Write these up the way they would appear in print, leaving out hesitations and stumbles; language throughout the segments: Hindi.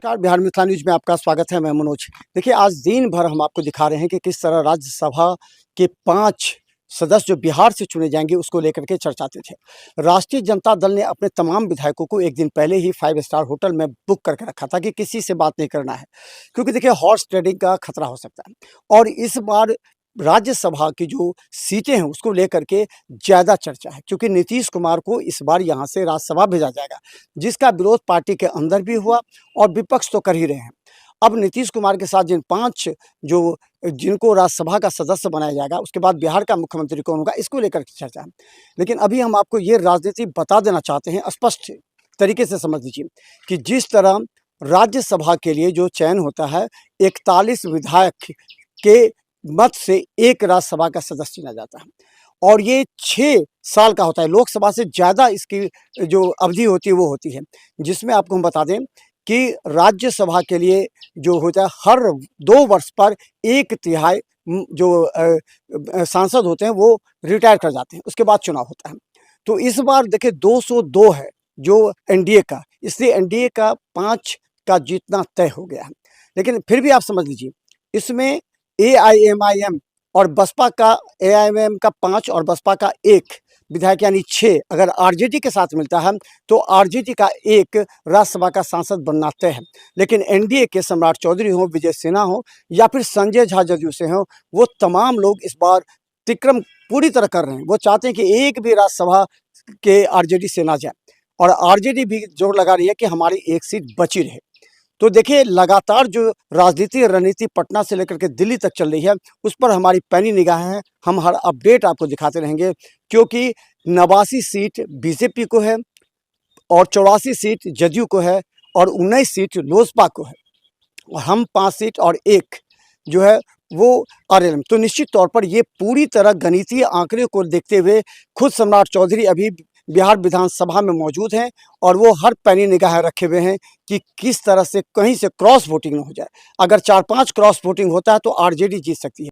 नमस्कार, बिहार मिथिला न्यूज में आपका स्वागत है। मैं मनोज। देखिए, आज दिन भर हम आपको दिखा रहे हैं कि किस तरह राज्यसभा के 5 सदस्य जो बिहार से चुने जाएंगे उसको लेकर के चर्चाते थे। राष्ट्रीय जनता दल ने अपने तमाम विधायकों को एक दिन पहले ही 5 स्टार होटल में बुक करके रखा था कि किसी से बात नहीं करना है, क्योंकि देखिए हॉर्स ट्रेडिंग का खतरा हो सकता है। और इस बार राज्यसभा की जो सीटें हैं उसको लेकर के ज़्यादा चर्चा है, क्योंकि नीतीश कुमार को इस बार यहाँ से राज्यसभा भेजा जाएगा, जिसका विरोध पार्टी के अंदर भी हुआ और विपक्ष तो कर ही रहे हैं। अब नीतीश कुमार के साथ जिनको राज्यसभा का सदस्य बनाया जाएगा, उसके बाद बिहार का मुख्यमंत्री कौन होगा, इसको लेकर के चर्चा है। लेकिन अभी हम आपको ये राजनीति बता देना चाहते हैं, स्पष्ट तरीके से समझ लीजिए कि जिस तरह राज्यसभा के लिए जो चयन होता है, 41 विधायक के मत से एक राज्यसभा का सदस्य चुना जाता है और ये 6 साल का होता है। लोकसभा से ज़्यादा इसकी जो अवधि होती है वो होती है, जिसमें आपको हम बता दें कि राज्यसभा के लिए जो होता है हर 2 वर्ष पर 1/3 जो सांसद होते हैं वो रिटायर कर जाते हैं, उसके बाद चुनाव होता है। तो इस बार देखिए 202 है जो एनडीए का, इसलिए एनडीए का 5 का जीतना तय हो गया है। लेकिन फिर भी आप समझ लीजिए, इसमें एआईएमआईएम और बसपा का, एआईएमआईएम का 5 और बसपा का 1 विधायक यानी 6 अगर आरजेडी के साथ मिलता है तो आरजेडी का 1 राज्यसभा का सांसद बनना तय है। लेकिन एनडीए के सम्राट चौधरी हो, विजय सिन्हा हो या फिर संजय झा जदयू से हो, वो तमाम लोग इस बार तिक्रम पूरी तरह कर रहे हैं। वो चाहते हैं कि एक भी राज्यसभा के आरजेडी से ना जाए, और आरजेडी भी जोर लगा रही है कि हमारी 1 सीट बची रहे। तो देखिए, लगातार जो राजनीति रणनीति पटना से लेकर के दिल्ली तक चल रही है, उस पर हमारी पैनी निगाहें हैं। हम हर अपडेट आपको दिखाते रहेंगे, क्योंकि 89 सीट बीजेपी को है और 84 सीट जदयू को है और 19 सीट लोजपा को है, और हम 5 सीट और 1 जो है वो आरएलएम। तो निश्चित तौर पर ये पूरी तरह गणितीय आंकड़े को देखते हुए खुद सम्राट चौधरी अभी बिहार विधानसभा में मौजूद हैं और वो हर पैनी निगाह रखे हुए हैं कि किस तरह से कहीं से क्रॉस वोटिंग न हो जाए। अगर 4-5 क्रॉस वोटिंग होता है तो आरजेडी जीत सकती है।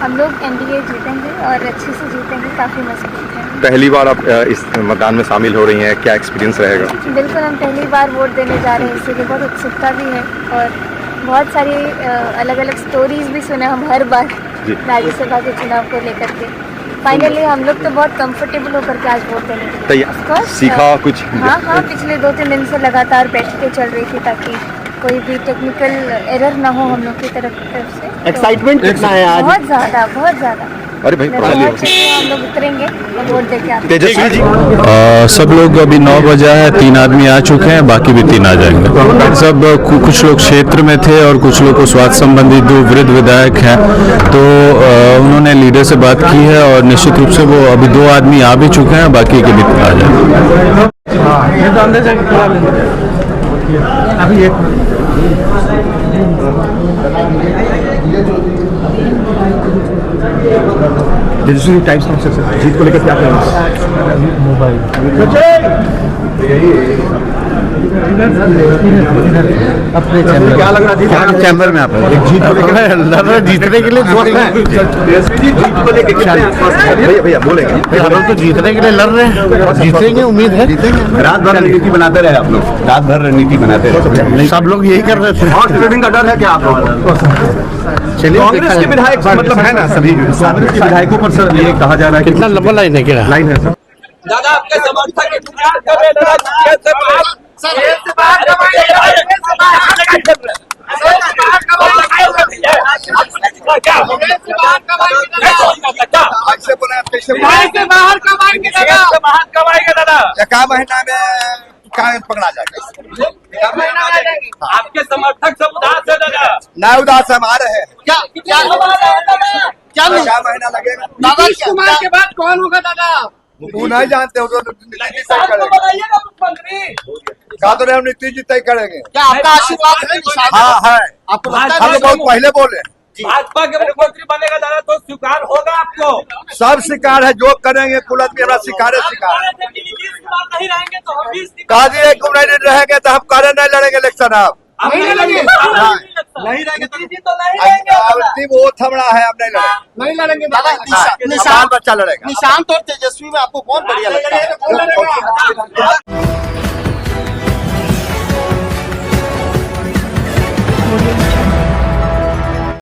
हम लोग एनडीए जीतेंगे और अच्छे से जीतेंगे, काफ़ी मजबूत है। पहली बार आप इस मतदान में शामिल हो रही हैं, क्या एक्सपीरियंस रहेगा? बिल्कुल, हम पहली बार वोट देने जा रहे हैं, इसलिए बहुत उत्सुकता भी है और बहुत सारी अलग अलग स्टोरीज भी सुने हम हर बार राज्यसभा के चुनाव को लेकर के। फाइनली हम लोग तो बहुत कंफर्टेबल होकर के आज वोट देने के लिए सीखा कुछ? हाँ, पिछले 2-3 दिन से लगातार बैठ के चल रही थी ताकि कोई भी टेक्निकल एरर ना हो हम लोग की तरफ से। एक्साइटमेंट कितना है आज? बहुत ज़्यादा। अरे भाई, हम लोग उतरेंगे और वोट देके आते हैं। तेजस्वी जी, सब लोग अभी 9 बजा है, 3 आदमी आ चुके हैं, बाकी भी 3 आ जाएंगे। सब कुछ लोग क्षेत्र में थे और कुछ लोग को स्वास्थ्य संबंधी 2 वृद्ध विधायक हैं, तो उन्होंने लीडर से बात की है और निश्चित रूप से वो अभी 2 आदमी आ भी चुके हैं, बाकी के भी आ जाएंगे। तेजस्वी टाइम्स जीत को लेकर क्या मोबाइल अपने चैम्बर, क्या लग रहा है चैम्बर में आप एक जीत को लेकर लड़ रहे, जीतने के लिए भैया बोलेंगे, हम लोग तो जीतने के लिए लड़ रहे हैं, जीतेंगे, उम्मीद है जीतेंगे। रात भर रणनीति बनाते रहे आप लोग, रात भर रणनीति बनाते रहे, सब लोग यही कर रहे थे। हॉर्स ट्रेडिंग का डर है क्या आप लोगों? चलिए, कांग्रेस के विधायक मतलब है ना, सभी कांग्रेस के विधायकों पर सर ये कहा जा रहा है कितना लंबा लाइन है, क्या लाइन है सर? दादा आपके समर्थक इंतजार कर रहे हैं दादा, क्या महीना में पकड़ा जाएगा? आपके समर्थक सब उदास है दादा। ना उदास हम आ रहे हैं। क्या महीना लगेगा? नीतीश कुमार के बाद कौन होगा दादा? वो नहीं जानते हो, तो नीतीश तय करेंगे। बताइएगा मुख्यमंत्री। कहा तो रहे नीतीश जी तय करेंगे। क्या आपका आशीर्वाद है? हाँ है, आपको हम लोग बहुत पहले बोले। भाजपा के मुख्यमंत्री बनेगा दादा तो स्वीकार होगा आपको? सब शिकार है, जो करेंगे कुल आदमी हमारा शिकार है, शिकार है। नीतीश कुमार नहीं रहेंगे तो हम भी कहा दिए तुम नहीं रहेंगे तो हम करे नहीं लड़ेंगे इलेक्शन। आप नहीं रहेंगे तो नहीं रहेंगे। आवृत्ति वो थमड़ा है, अब नहीं लड़ेंगे दादा। निशान बच्चा लड़ेगा। निशांत और तेजस्वी में आपको कौन बढ़िया लगता है? हो रही है।